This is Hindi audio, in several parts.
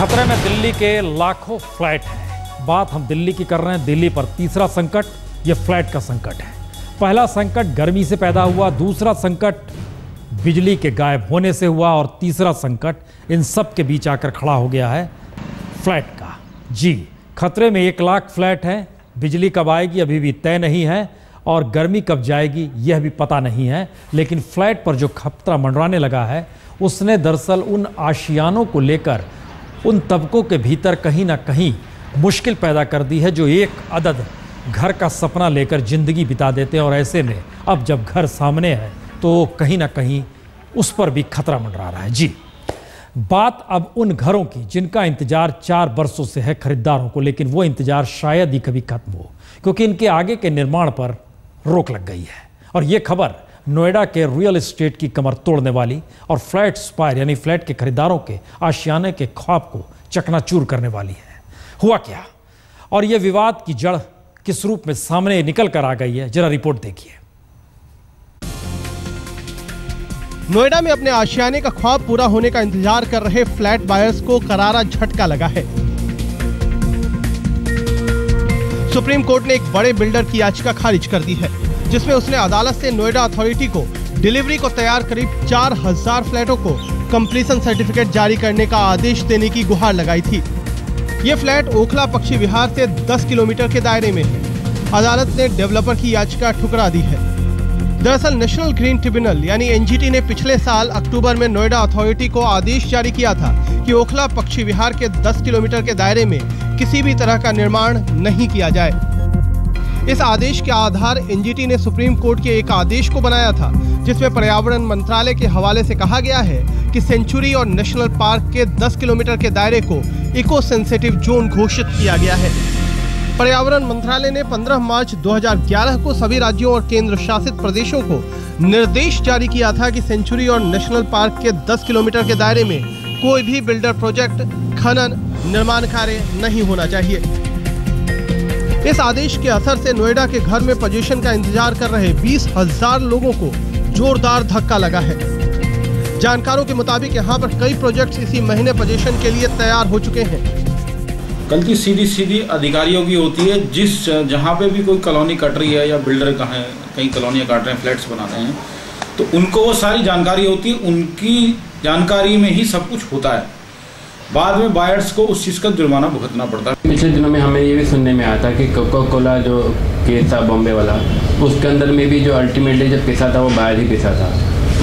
खतरे में दिल्ली के लाखों फ्लैट हैं। बात हम दिल्ली की कर रहे हैं। दिल्ली पर तीसरा संकट ये फ्लैट का संकट है। पहला संकट गर्मी से पैदा हुआ, दूसरा संकट बिजली के गायब होने से हुआ और तीसरा संकट इन सब के बीच आकर खड़ा हो गया है फ्लैट का। जी, खतरे में 1 लाख फ्लैट हैं। बिजली कब आएगी अभी भी तय नहीं है और गर्मी कब जाएगी यह भी पता नहीं है। लेकिन फ्लैट पर जो खतरा मंडराने लगा है उसने दरअसल उन आशियानों को लेकर उन तबकों के भीतर कहीं ना कहीं मुश्किल पैदा कर दी है जो एक अदद घर का सपना लेकर ज़िंदगी बिता देते हैं। और ऐसे में अब जब घर सामने है तो कहीं ना कहीं उस पर भी खतरा मंडरा रहा है। जी, बात अब उन घरों की जिनका इंतजार 4 बरसों से है खरीदारों को, लेकिन वो इंतजार शायद ही कभी खत्म हो क्योंकि इनके आगे के निर्माण पर रोक लग गई है। और ये खबर नोएडा के रियल एस्टेट की कमर तोड़ने वाली और फ्लैट स्पायर यानी फ्लैट के खरीदारों के आशियाने के ख्वाब को चकनाचूर करने वाली है। हुआ क्या और ये विवाद की जड़ किस रूप में सामने निकल कर आ गई है, जरा रिपोर्ट देखिए। नोएडा में अपने आशियाने का ख्वाब पूरा होने का इंतजार कर रहे फ्लैट बायर्स को करारा झटका लगा है। सुप्रीम कोर्ट ने एक बड़े बिल्डर की याचिका खारिज कर दी है जिसमें उसने अदालत से नोएडा अथॉरिटी को डिलीवरी को तैयार करीब 4000 फ्लैटों को कंप्लीशन सर्टिफिकेट जारी करने का आदेश देने की गुहार लगाई थी। ये फ्लैट ओखला पक्षी विहार से 10 किलोमीटर के दायरे में है। अदालत ने डेवलपर की याचिका ठुकरा दी है। दरअसल नेशनल ग्रीन ट्रिब्यूनल यानी एनजीटी ने पिछले साल अक्टूबर में नोएडा अथॉरिटी को आदेश जारी किया था कि ओखला पक्षी विहार के 10 किलोमीटर के दायरे में किसी भी तरह का निर्माण नहीं किया जाए। इस आदेश के आधार एनजीटी ने सुप्रीम कोर्ट के एक आदेश को बनाया था जिसमें पर्यावरण मंत्रालय के हवाले से कहा गया है कि सेंचुरी और नेशनल पार्क के 10 किलोमीटर के दायरे को इको सेंसिटिव जोन घोषित किया गया है। पर्यावरण मंत्रालय ने 15 मार्च 2011 को सभी राज्यों और केंद्र शासित प्रदेशों को निर्देश जारी किया था कि सेंचुरी और नेशनल पार्क के 10 किलोमीटर के दायरे में कोई भी बिल्डर प्रोजेक्ट, खनन, निर्माण कार्य नहीं होना चाहिए। इस आदेश के असर से नोएडा के घर में पोजीशन का इंतजार कर रहे 20,000 लोगों को जोरदार धक्का लगा है। जानकारों के मुताबिक यहाँ पर कई प्रोजेक्ट्स इसी महीने पोजीशन के लिए तैयार हो चुके हैं। गलती सीधी अधिकारियों की होती है। जहाँ पे भी कोई कॉलोनी कट रही है या बिल्डर कहीं कॉलोनियाँ काट रहे हैं, फ्लैट्स बना रहे हैं, तो उनको वो सारी जानकारी होती है। उनकी जानकारी में ही सब कुछ होता है। बाद में बायर्स को उस चीज़ का जुर्माना भुगतना पड़ता है। पिछले दिनों में हमें ये भी सुनने में आया था कि कोका कोला जो केस था बॉम्बे वाला, उसके अंदर में भी जो अल्टीमेटली जब पिसा था वो बायर ही पिसा था।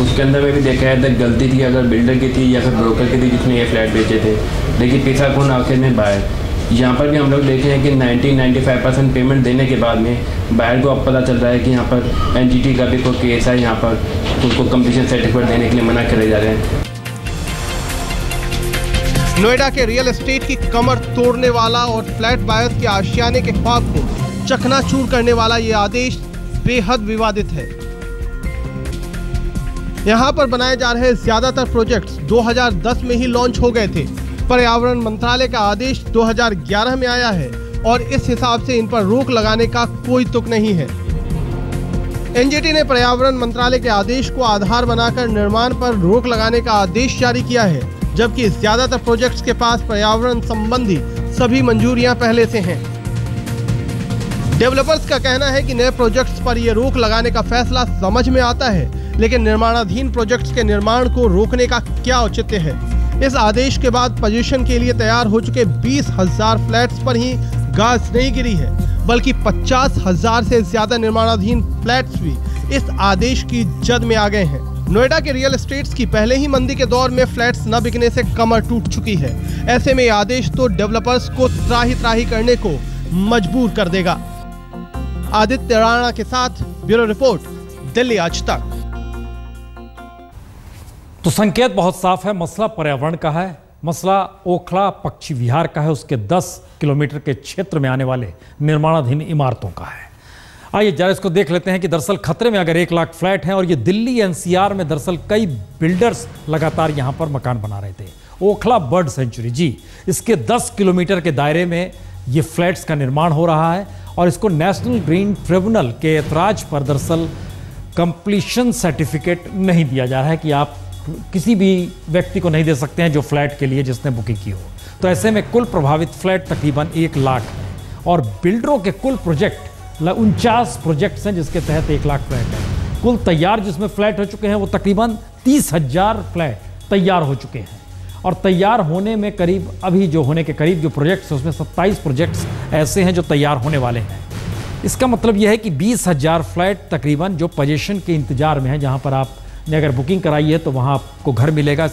उसके अंदर में भी देखा जाए तो गलती थी अगर बिल्डर की थी या फिर ब्रोकर की थी जिसने ये फ्लैट बेचे थे, लेकिन पिसा कौन आखिर में बायर। यहाँ पर भी हम लोग देखे हैं कि 90-95% पेमेंट देने के बाद में बायर को अब पता चल रहा है कि यहाँ पर एनजीटी का भी कोई केस है, यहाँ पर उनको कंप्लीशन सर्टिफिकेट देने के लिए मना करे जा रहे हैं। नोएडा के रियल एस्टेट की कमर तोड़ने वाला और फ्लैट बायर्स के आशियाने के ख्वाब को चकनाचूर करने वाला ये आदेश बेहद विवादित है। यहाँ पर बनाए जा रहे ज्यादातर प्रोजेक्ट्स 2010 में ही लॉन्च हो गए थे। पर्यावरण मंत्रालय का आदेश 2011 में आया है और इस हिसाब से इन पर रोक लगाने का कोई तुक नहीं है। एनजीटी ने पर्यावरण मंत्रालय के आदेश को आधार बनाकर निर्माण पर रोक लगाने का आदेश जारी किया है, जबकि ज्यादातर प्रोजेक्ट्स के पास पर्यावरण संबंधी सभी मंजूरियां पहले से हैं। डेवलपर्स का कहना है कि नए प्रोजेक्ट्स पर यह रोक लगाने का फैसला समझ में आता है, लेकिन निर्माणाधीन प्रोजेक्ट्स के निर्माण को रोकने का क्या औचित्य है। इस आदेश के बाद पोजीशन के लिए तैयार हो चुके 20,000 फ्लैट्स पर ही गाज नहीं गिरी है, बल्कि 50,000 से ज्यादा निर्माणाधीन फ्लैट्स भी इस आदेश की जद में आ गए हैं। नोएडा के रियल एस्टेट्स की पहले ही मंदी के दौर में फ्लैट्स न बिकने से कमर टूट चुकी है। ऐसे में ये आदेश तो डेवलपर्स को त्राही करने को मजबूर कर देगा। आदित्य राणा के साथ ब्यूरो रिपोर्ट, दिल्ली आज तक। तो संकेत बहुत साफ है, मसला पर्यावरण का है, मसला ओखला पक्षी विहार का है, उसके 10 किलोमीटर के क्षेत्र में आने वाले निर्माणाधीन इमारतों का है। आइए जरा इसको देख लेते हैं कि दरअसल खतरे में अगर 1 लाख फ्लैट हैं और ये दिल्ली एनसीआर में दरअसल कई बिल्डर्स लगातार यहाँ पर मकान बना रहे थे। ओखला बर्ड सेंचुरी, जी, इसके 10 किलोमीटर के दायरे में ये फ्लैट्स का निर्माण हो रहा है और इसको नेशनल ग्रीन ट्रिब्यूनल के एतराज पर दरअसल कंप्लीशन सर्टिफिकेट नहीं दिया जा रहा है कि आप किसी भी व्यक्ति को नहीं दे सकते हैं जो फ्लैट के लिए जिसने बुकिंग की हो। तो ऐसे में कुल प्रभावित फ्लैट तकरीबन 1 लाख है और बिल्डरों के कुल प्रोजेक्ट 49 प्रोजेक्ट्स हैं जिसके तहत 1 लाख फ्लैट है। कुल तैयार जिसमें फ्लैट हो चुके हैं वो तकरीबन 30,000 फ्लैट तैयार हो चुके हैं और तैयार होने में करीब अभी जो होने के करीब जो प्रोजेक्ट्स हैं उसमें 27 प्रोजेक्ट्स ऐसे हैं जो तैयार होने वाले हैं। इसका मतलब यह है कि 20,000 फ्लैट तकरीबन जो पोजीशन के इंतजार में है, जहां पर आपने अगर बुकिंग कराई है तो वहां आपको घर मिलेगा।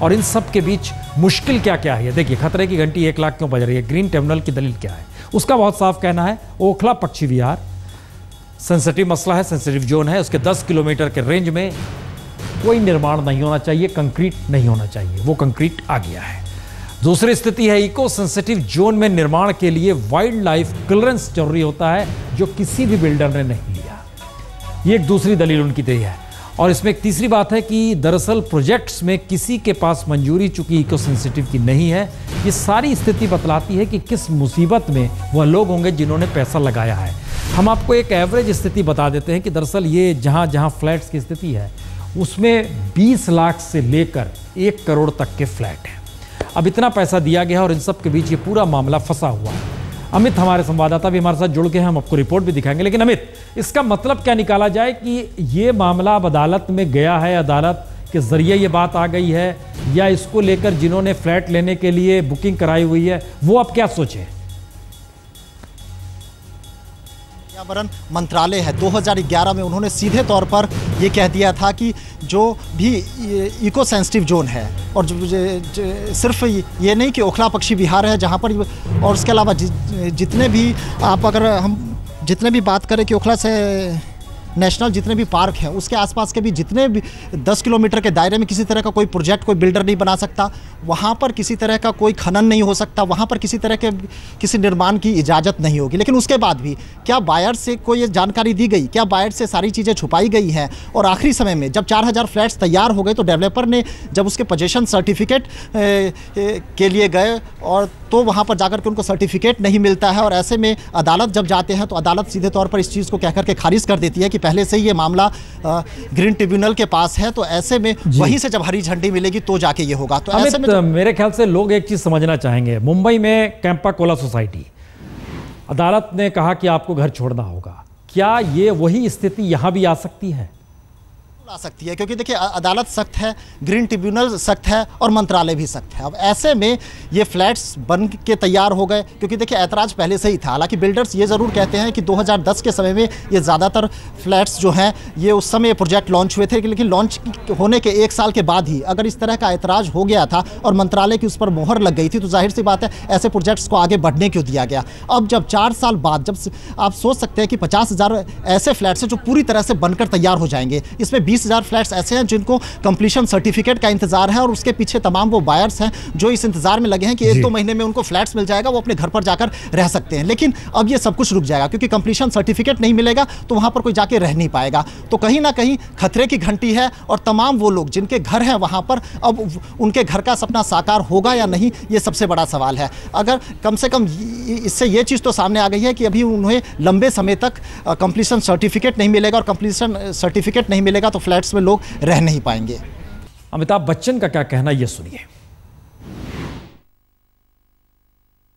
और इन सब के बीच मुश्किल क्या क्या है, देखिए खतरे की घंटी 1 लाख क्यों बज रही है, ग्रीन ट्रिब्यूनल की दलील क्या है, उसका बहुत साफ कहना है ओखला पक्षी विहार सेंसिटिव मसला है, सेंसिटिव जोन है, उसके 10 किलोमीटर के रेंज में कोई निर्माण नहीं होना चाहिए, कंक्रीट नहीं होना चाहिए, वो कंक्रीट आ गया है। दूसरी स्थिति है इको सेंसिटिव जोन में निर्माण के लिए वाइल्ड लाइफ क्लियरेंस जरूरी होता है जो किसी भी बिल्डर ने नहीं लिया। ये एक दूसरी दलील उनकी रही है। और इसमें एक तीसरी बात है कि दरअसल प्रोजेक्ट्स में किसी के पास मंजूरी चूंकि इको सेंसिटिव की नहीं है, ये सारी स्थिति बतलाती है कि किस मुसीबत में वह लोग होंगे जिन्होंने पैसा लगाया है। हम आपको एक एवरेज स्थिति बता देते हैं कि दरअसल ये जहां जहां फ्लैट्स की स्थिति है उसमें 20 लाख से लेकर 1 करोड़ तक के फ्लैट हैं। अब इतना पैसा दिया गया और इन सब के बीच ये पूरा मामला फंसा हुआ है। अमित हमारे संवाददाता भी हमारे साथ जुड़ गए हैं, हम आपको रिपोर्ट भी दिखाएंगे। लेकिन अमित, इसका मतलब क्या निकाला जाए कि ये मामला अब अदालत में गया है, अदालत के जरिए ये बात आ गई है, या इसको लेकर जिन्होंने फ्लैट लेने के लिए बुकिंग कराई हुई है वो अब क्या सोचे? पर्यावरण मंत्रालय है 2011 में उन्होंने सीधे तौर पर ये कह दिया था कि जो भी इको सेंसिटिव जोन है और सिर्फ ये नहीं कि ओखला पक्षी विहार है जहाँ पर, और उसके अलावा जितने भी आप अगर हम जितने भी बात करें कि ओखला से नेशनल जितने भी पार्क हैं उसके आसपास के भी जितने भी 10 किलोमीटर के दायरे में किसी तरह का कोई प्रोजेक्ट कोई बिल्डर नहीं बना सकता, वहाँ पर किसी तरह का कोई खनन नहीं हो सकता, वहाँ पर किसी तरह के किसी निर्माण की इजाज़त नहीं होगी। लेकिन उसके बाद भी क्या बायर से कोई जानकारी दी गई, क्या बायर से सारी चीज़ें छुपाई गई हैं? और आखिरी समय में जब 4000 फ्लैट्स तैयार हो गए तो डेवलपर ने जब उसके पोजेशन सर्टिफिकेट के लिए गए और तो वहाँ पर जाकर के उनको सर्टिफिकेट नहीं मिलता है और ऐसे में अदालत जब जाते हैं तो अदालत सीधे तौर पर इस चीज़ को कह करके खारिज कर देती है कि पहले से ही ये मामला ग्रीन ट्रिब्यूनल के पास है। तो ऐसे में वहीं से जब हरी झंडी मिलेगी तो जाके ये होगा। तो ऐसे में मेरे ख्याल से लोग एक चीज समझना चाहेंगे, मुंबई में कैंपा कोला सोसाइटी, अदालत ने कहा कि आपको घर छोड़ना होगा, क्या ये वही स्थिति यहां भी आ सकती है? आ सकती है, क्योंकि देखिए अदालत सख्त है, ग्रीन ट्रिब्यूनल सख्त है और मंत्रालय भी सख्त है। अब ऐसे में ये फ्लैट्स बन के तैयार हो गए, क्योंकि देखिए ऐतराज़ पहले से ही था। हालांकि बिल्डर्स ये ज़रूर कहते हैं कि 2010 के समय में ये ज़्यादातर फ्लैट्स जो हैं ये उस समय प्रोजेक्ट लॉन्च हुए थे, लेकिन लॉन्च होने के 1 साल के बाद ही अगर इस तरह का ऐतराज़ हो गया था और मंत्रालय की उस पर मोहर लग गई थी तो जाहिर सी बात है ऐसे प्रोजेक्ट्स को आगे बढ़ने क्यों दिया गया। अब जब 4 साल बाद जब आप सोच सकते हैं कि 50,000 ऐसे फ्लैट्स हैं जो पूरी तरह से बनकर तैयार हो जाएंगे, इसमें 20,000 फ्लैट्स ऐसे हैं जिनको कंप्लीशन सर्टिफिकेट का इंतजार है और उसके पीछे तमाम वो बायर्स हैं जो इस इंतजार में लगे हैं कि 1-2 महीने में उनको फ्लैट्स मिल जाएगा, वो अपने घर पर जाकर रह सकते हैं। लेकिन अब ये सब कुछ रुक जाएगा क्योंकि कंप्लीशन सर्टिफिकेट नहीं मिलेगा तो वहां पर कोई जाके रह नहीं पाएगा। तो कहीं ना कहीं खतरे की घंटी है और तमाम वो लोग जिनके घर हैं वहां पर अब उनके घर का सपना साकार होगा या नहीं, ये सबसे बड़ा सवाल है। अगर कम से कम इससे ये चीज़ तो सामने आ गई है कि अभी उन्हें लंबे समय तक कंप्लीशन सर्टिफिकेट नहीं मिलेगा और कंप्लीशन सर्टिफिकेट नहीं मिलेगा तो फ्लैट्स में लोग रह नहीं पाएंगे। अमिताभ बच्चन का क्या कहना, ये सुनिए।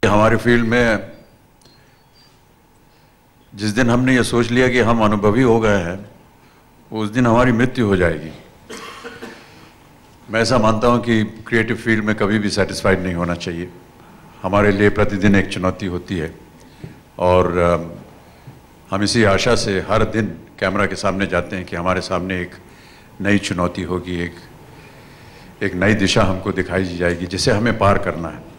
हमारे फील्ड में जिस दिन हमने ये सोच लिया कि हम अनुभवी हो गए हैं उस दिन हमारी मृत्यु हो जाएगी। मैं ऐसा मानता हूं कि क्रिएटिव फील्ड में कभी भी सेटिस्फाइड नहीं होना चाहिए। हमारे लिए प्रतिदिन एक चुनौती होती है और हम इसी आशा से हर दिन कैमरा के सामने जाते हैं कि हमारे सामने एक नई चुनौती होगी, एक नई दिशा हमको दिखाई जाएगी जिसे हमें पार करना है।